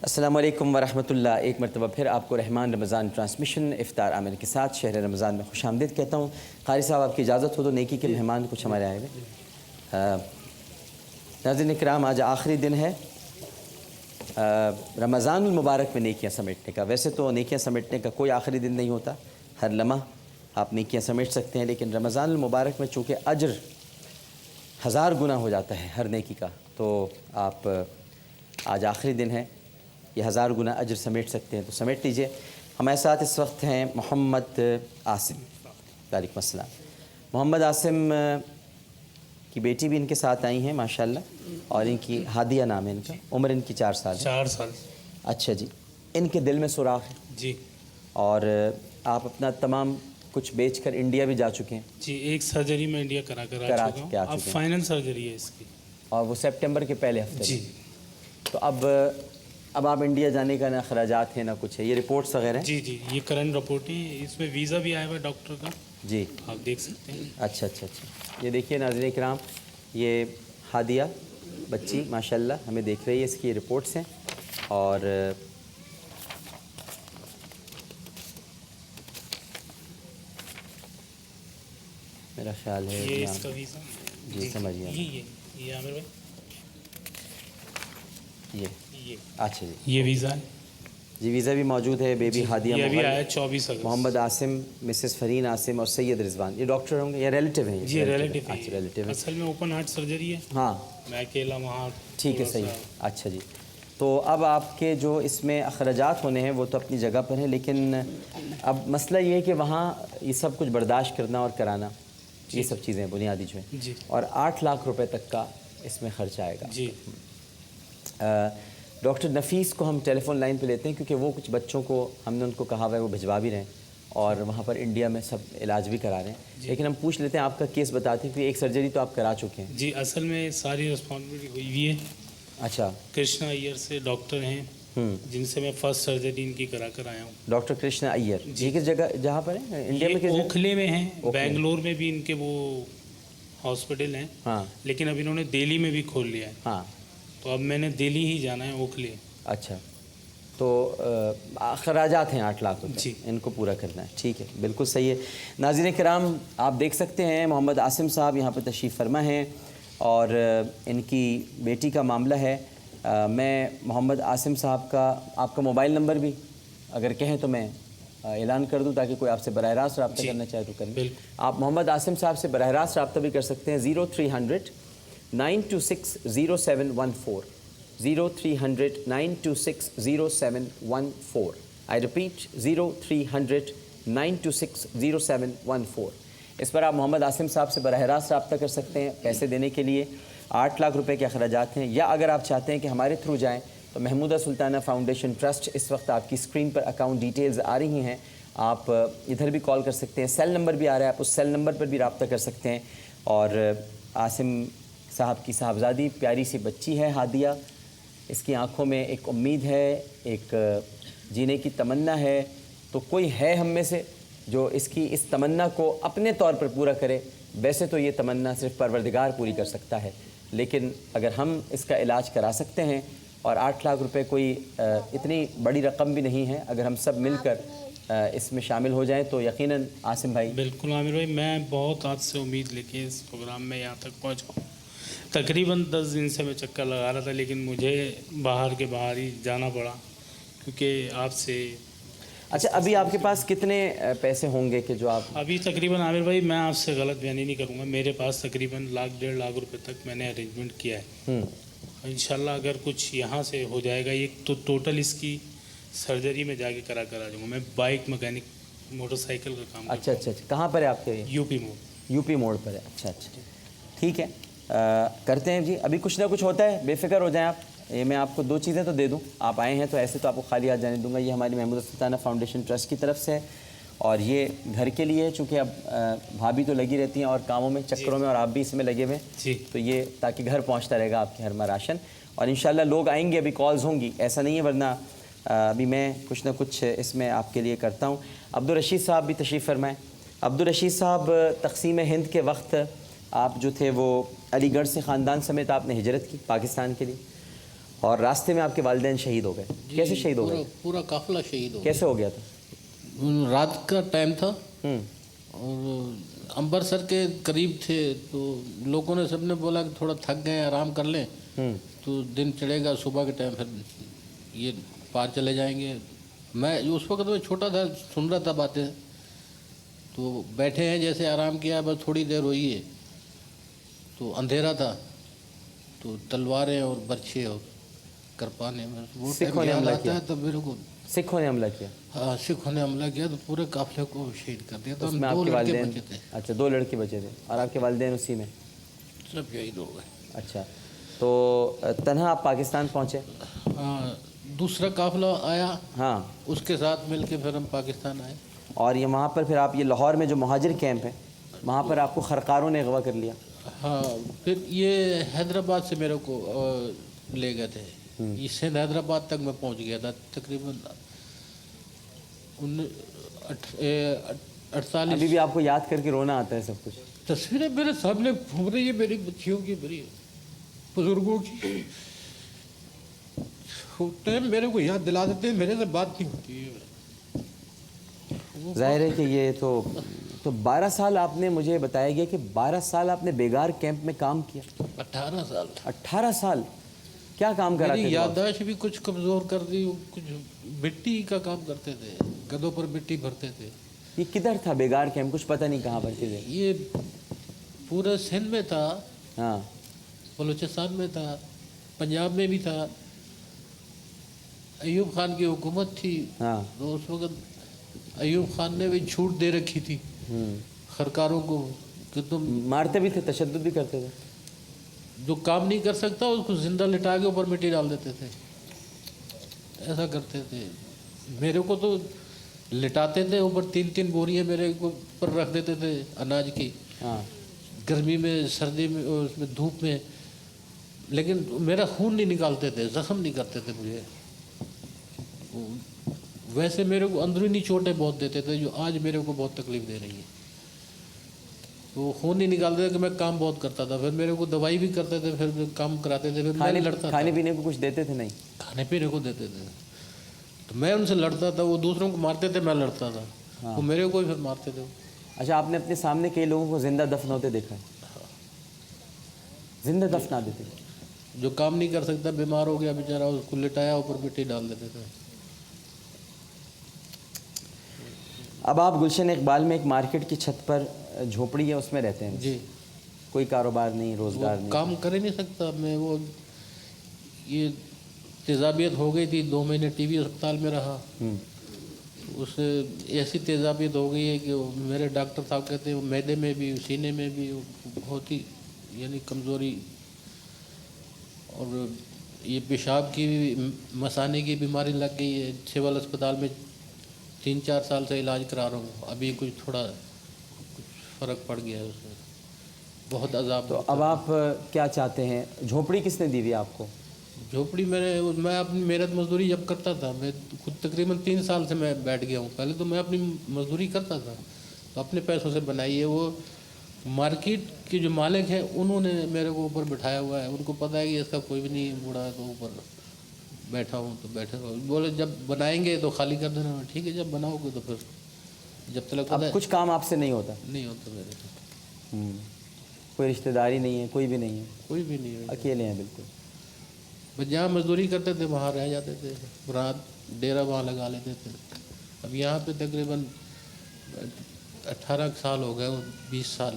السلام علیکم ورحمۃ اللہ۔ ایک مرتبہ پھر آپ کو رحمان رمضان ٹرانسمیشن افطار عامر کے ساتھ شہر رمضان میں خوش آمدید کہتا ہوں۔ قاری صاحب آپ کی اجازت ہو تو نیکی کے مہمان کچھ ہمارے آئے ہوئے۔ ناظرین کرام، آج آخری دن ہے رمضان المبارک میں نیکیاں سمیٹنے کا۔ ویسے تو نیکیاں سمیٹنے کا کوئی آخری دن نہیں ہوتا، ہر لمحہ آپ نیکیاں سمیٹ سکتے ہیں، لیکن رمضان المبارک میں چونکہ اجر 1000 گنا ہو جاتا ہے ہر نیکی کا، تو آپ آج آخری دن ہے، یہ 1000 گنا اجر سمیٹ سکتے ہیں تو سمیٹ لیجئے۔ ہمارے ساتھ اس وقت ہیں محمد عاصم۔ وعلیکم السلام۔ محمد عاصم کی بیٹی بھی ان کے ساتھ آئی ہیں ماشاءاللہ، اور ان کی ہادیہ نام ہے ان کا، عمر ان کی 4 سال ہے۔ 4 سال۔ اچھا جی، ان کے دل میں سوراخ ہے جی، اور آپ اپنا تمام کچھ بیچ کر انڈیا بھی جا چکے ہیں۔ جی، ایک سرجری میں انڈیا کرا چکے چکا آ ہوں، چکے اب ہیں۔ فائنل سرجری ہے اس کی، اور وہ سپٹمبر کے پہلے ہفتے جی۔ میں۔ تو اب آپ انڈیا جانے کا نہ اخراجات ہیں نہ کچھ ہے، یہ رپورٹس وغیرہ ہیں؟ جی جی، یہ کرنٹ رپورٹ ہے، اس میں ویزا بھی آیا ہوا ہے ڈاکٹر کا، جی، آپ دیکھ سکتے ہیں۔ اچھا اچھا اچھا۔ یہ دیکھیے ناظرین کرام، یہ ہادیہ بچی ماشاءاللہ ہمیں دیکھ رہی ہے، اس کی رپورٹس ہیں، اور میرا خیال ہے یہ اس کا ویزا، جی سمجھ گیا۔ یہ عامر بھائی، یہ اچھا جی، یہ ویزا ہے، جی ویزا بھی موجود ہے۔ بیبی ہادیہ یہ ابھی مغل، آیا 24 اگست۔ محمد عاصم، مسز فرین عاصم اور سید رضوان، یہ ڈاکٹر ہوں گے یا ریلیٹیو ہیں؟ جی ریلیٹیو ہے، اچھا ریلیٹیو ہے، اصل میں اوپن ہارٹ سرجری ہے، ہاں میں اکیلا وہاں۔ ٹھیک ہے، صحیح، اچھا جی۔ تو اب آپ کے جو اس میں اخراجات ہونے ہیں وہ تو اپنی جگہ پر ہیں، لیکن اب مسئلہ یہ ہے کہ وہاں یہ سب کچھ برداشت کرنا اور کرانا، یہ سب چیزیں بنیادی جو ہیں، جی، اور 8 لاکھ روپے تک کا اس میں خرچ آئے گا۔ جی، ڈاکٹر نفیس کو ہم ٹیلی فون لائن پہ لیتے ہیں، کیونکہ وہ کچھ بچوں کو ہم نے ان کو کہا ہوا ہے وہ بھجوا بھی رہے ہیں، اور وہاں پر انڈیا میں سب علاج بھی کرا رہے ہیں، لیکن ہم پوچھ لیتے ہیں آپ کا کیس بتاتے ہیں، کہ ایک سرجری تو آپ کرا چکے ہیں۔ جی، اصل میں ساری رسپانسبلٹی ہوئی ہوئی ہے، اچھا، کرشنا ایئر سے ڈاکٹر ہیں جن سے میں فرسٹ سرجری ان کی کرا کر آیا ہوں۔ ڈاکٹر کرشنا ایئر، یہ کس جگہ جہاں پر ہے انڈیا میں؟ کس جگہ؟ اوکھلے میں ہیں، بنگلور میں بھی ان کے وہ ہاسپٹل ہیں، ہاں لیکن اب انہوں نے دہلی میں بھی کھول لیا ہے، ہاں، تو اب میں نے دہلی ہی جانا ہے، اوکھلے۔ اچھا، تو اخراجات ہیں 8 لاکھ روپے، جی، ان کو پورا کرنا ہے، ٹھیک ہے، بالکل صحیح ہے۔ ناظرین کرام، آپ دیکھ سکتے ہیں محمد عاصم صاحب یہاں پہ تشریف فرما ہیں، اور ان کی بیٹی کا معاملہ ہے۔ میں محمد عاصم صاحب کا آپ کا موبائل نمبر بھی اگر کہیں تو میں اعلان کر دوں، تاکہ کوئی آپ سے براہ راست رابطہ کرنا چاہے تو کریں۔ آپ محمد عاصم صاحب سے براہ راست رابطہ بھی کر سکتے ہیں، 0300 926 0714 0300 926 0714۔ I repeat 0300 926 0714۔ اس پر آپ محمد عاصم صاحب سے براہ راست رابطہ کر سکتے ہیں پیسے دینے کے لیے۔ 8 لاکھ روپے کے اخراجات ہیں، یا اگر آپ چاہتے ہیں کہ ہمارے تھرو جائیں تو محمودہ سلطانہ فاؤنڈیشن ٹرسٹ، اس وقت آپ کی اسکرین پر اکاؤنٹ ڈیٹیلز آ رہی ہیں، آپ ادھر بھی کال کر سکتے ہیں، سیل نمبر بھی آ رہا ہے، آپ اس سیل نمبر پر بھی رابطہ کر سکتے ہیں۔ اور عاصم صاحب کی صاحبزادی پیاری سی بچی ہے ہادیہ، اس کی آنکھوں میں ایک امید ہے، ایک جینے کی تمنا ہے، تو کوئی ہے ہم میں سے جو اس کی اس تمنا کو اپنے طور پر پورا کرے؟ ویسے تو یہ تمنا صرف پروردگار پوری کر سکتا ہے، لیکن اگر ہم اس کا علاج کرا سکتے ہیں، اور 8 لاکھ روپے کوئی اتنی بڑی رقم بھی نہیں ہے، اگر ہم سب مل کر اس میں شامل ہو جائیں تو یقیناً عاصم بھائی۔ بالکل عامر بھائی، میں بہت آج سے امید لے کے اس پروگرام میں یہاں تک پہنچا، تقریباً 10 دن سے میں چکر لگا رہا تھا، لیکن مجھے باہر کے باہر ہی جانا پڑا، کیونکہ آپ سے۔ اچھا، ابھی آپ کے پاس کتنے پیسے ہوں گے کہ جو آپ؟ ابھی تقریباً عامر بھائی میں آپ سے غلط بیانی نہیں کروں گا، میرے پاس تقریباً 1.5 لاکھ روپے تک میں نے ارینجمنٹ کیا ہے، انشاءاللہ اگر کچھ یہاں سے ہو جائے گا یہ تو ٹوٹل اس کی سرجری میں جا کے کرا کر آ جاؤں گا۔ میں بائک مکینک موٹر سائیکل کا کام اچھا اچھا اچھا، کہاں پر ہے آپ کے؟ یو پی موڑ۔ یو پی موڑ پر ہے، اچھا اچھا، ٹھیک ہے، کرتے ہیں جی، ابھی کچھ نہ کچھ ہوتا ہے، بے فکر ہو جائیں آپ۔ یہ میں آپ کو 2 چیزیں تو دے دوں، آپ آئے ہیں تو ایسے تو آپ کو خالی ہاتھ جانے دوں گا۔ یہ ہماری محمودہ سلطانہ فاؤنڈیشن ٹرسٹ کی طرف سے ہے، اور یہ گھر کے لیے، چونکہ اب بھابھی تو لگی رہتی ہیں اور کاموں میں، چکروں میں، اور آپ بھی اس میں لگے ہوئے ہیں، تو یہ تاکہ گھر پہنچتا رہے گا آپ کے ہر میں راشن، اور انشاءاللہ لوگ آئیں گے، ابھی کالز ہوں گی، ایسا نہیں ہے، ورنہ ابھی میں کچھ نہ کچھ اس میں آپ کے لیے کرتا ہوں۔ عبدالرشید صاحب بھی تشریف فرمائیں۔ عبدالرشید صاحب، تقسیم ہند کے وقت آپ جو تھے وہ علی گڑھ سے خاندان سمیت آپ نے ہجرت کی پاکستان کے لیے، اور راستے میں آپ کے والدین شہید ہو گئے. کیسے شہید ہو گئے؟ پورا قافلہ شہید ہو کیسے ہو گیا تھا؟ گیا. رات کا ٹائم تھا ہوں اور امبرسر کے قریب تھے، تو لوگوں نے سب نے بولا کہ تھوڑا تھک گئے آرام کر لیں ہوں تو دن چڑھے گا، صبح کے ٹائم پھر یہ پار چلے جائیں گے. میں اس وقت میں چھوٹا تھا، سن رہا تھا باتیں، تو بیٹھے ہیں جیسے آرام کیا، بس تھوڑی دیر ہوئی ہے تو اندھیرا تھا، تو تلواریں اور برچھے اور کرپانے میں وہ سکھوں نے ٹائم حملہ آتا کیا؟ ہے تب میرے کو. سکھوں نے حملہ کیا؟ ہاں سکھوں نے حملہ کیا تو پورے قافلے کو شہید کر دیا. تو اس ہم میں آپ 2 کے لڑکے والدین؟ بچے تھے، اچھا 2 لڑکے بچے تھے اور آپ کے والدین اسی میں؟ سب شہید ہو گئے. اچھا تو تنہا آپ پاکستان پہنچے؟ ہاں دوسرا قافلہ آیا، ہاں. اس کے ساتھ مل کے پھر ہم پاکستان آئے. اور یہ وہاں پر پھر آپ یہ لاہور میں جو مہاجر کیمپ ہے وہاں پر آپ کو خرقاروں نے اغوا کر لیا؟ ہاں پھر یہ حیدرآباد سے میرے کو لے گئے تھے. یہ سندھ حیدرآباد تک میں پہنچ گیا تھا تقریباً 48. ابھی بھی آپ کو یاد کر کے رونا آتا ہے سب کچھ؟ تصویریں میرے سامنے گھوم رہی ہے، میری بچیوں کی، میری بزرگوں کی. ٹائم میرے کو یاد دلا دیتے ہیں، میرے سے بات نہیں ہوتی ہے. ظاہر ہے کہ یہ تو 12 سال آپ نے، مجھے بتایا گیا کہ 12 سال آپ نے بیگار کیمپ میں کام کیا. 18 سال 18 سال کیا کام کراتے میری تھے آپ؟ یادداشت بھی کچھ کمزور کر دی. کچھ مٹی کا کام کرتے تھے، گدوں پر مٹی بھرتے تھے. یہ کدھر تھا بیگار کیمپ؟ کچھ پتہ نہیں کہاں بھرتے تھے. یہ پورا سندھ میں تھا، ہاں بلوچستان میں تھا، پنجاب میں بھی تھا. ایوب خان کی حکومت تھی ہاں. تو اس وقت ایوب خان نے بھی چھوٹ دے رکھی تھی خرکاروں کو کہ تم مارتے بھی تھے، تشدد بھی کرتے تھے. جو کام نہیں کر سکتا اس کو زندہ لٹا کے اوپر مٹی ڈال دیتے تھے. ایسا کرتے تھے. میرے کو تو لٹاتے تھے اوپر 3 بوریاں میرے کو پر رکھ دیتے تھے اناج کی، ہاں گرمی میں، سردی میں، اور اس میں دھوپ میں. لیکن میرا خون نہیں نکالتے تھے، زخم نہیں کرتے تھے مجھے. ویسے میرے کو اندرونی چوٹیں بہت دیتے تھے جو آج میرے کو بہت تکلیف دے رہی ہیں. تو خون نہیں نکالتے تھے کہ میں کام بہت کرتا تھا. پھر میرے کو دوائی بھی کرتے تھے، پھر کام کراتے تھے. پھر میں لڑتا تھا. کھانے پینے کو کچھ دیتے تھے؟ نہیں. کھانے پینے کو دیتے تھے تو میں ان سے لڑتا تھا. وہ دوسروں کو مارتے تھے، میں لڑتا تھا. وہ میرے کو ہی پھر مارتے تھے. اچھا آپ نے اپنے سامنے کئی لوگوں کو زندہ دفن ہوتے دیکھا ہے؟ زندہ دفنا دیتے؟ جو کام نہیں کر سکتا، بیمار ہو گیا بیچارہ، اس کو لٹایا، اوپر مٹی ڈال دیتے تھے. اب آپ گلشن اقبال میں ایک مارکیٹ کی چھت پر جھوپڑی ہے، اس میں رہتے ہیں؟ جی. کوئی کاروبار نہیں، روزگار نہیں؟ کام کر ہی نہیں سکتا میں. وہ یہ تیزابیت ہو گئی تھی، 2 مہینے ٹی وی اسپتال میں رہا. اس سے ایسی تیزابیت ہو گئی ہے کہ میرے ڈاکٹر صاحب کہتے ہیں معدے میں بھی، سینے میں بھی بہت ہی یعنی کمزوری، اور یہ پیشاب کی بھی، مثانے کی بیماری لگ گئی ہے. سول اسپتال میں 3-4 سال سے علاج کرا رہا ہوں. ابھی کچھ فرق پڑ گیا ہے اس میں. بہت عذاب. تو اب آپ کیا چاہتے ہیں؟ جھوپڑی کس نے دی ہوئی آپ کو؟ جھوپڑی میں اپنی محنت مزدوری جب کرتا تھا، میں خود تقریباً 3 سال سے میں بیٹھ گیا ہوں. پہلے تو میں اپنی مزدوری کرتا تھا تو اپنے پیسوں سے بنائی ہے. وہ مارکیٹ کے جو مالک ہیں انہوں نے میرے کو اوپر بٹھایا ہوا ہے. ان کو پتہ ہے کہ اس کا کوئی بھی نہیں بوڑھا ہے، تو اوپر بیٹھا ہوں تو بیٹھے رہو. بولے جب بنائیں گے تو خالی کر دینا. ٹھیک ہے، جب بناؤ گے تو پھر جب تک اب کچھ کام آپ سے نہیں ہوتا؟ نہیں ہوتا میرے سے. کوئی رشتہ داری نہیں ہے، کوئی بھی نہیں ہے؟ کوئی بھی نہیں ہے. اکیلے ہیں بالکل؟ بس جہاں مزدوری کرتے تھے وہاں رہ جاتے تھے، رات ڈیرا وہاں لگا لیتے تھے. اب یہاں پہ تقریباً 18 سال ہو گئے، 20 سال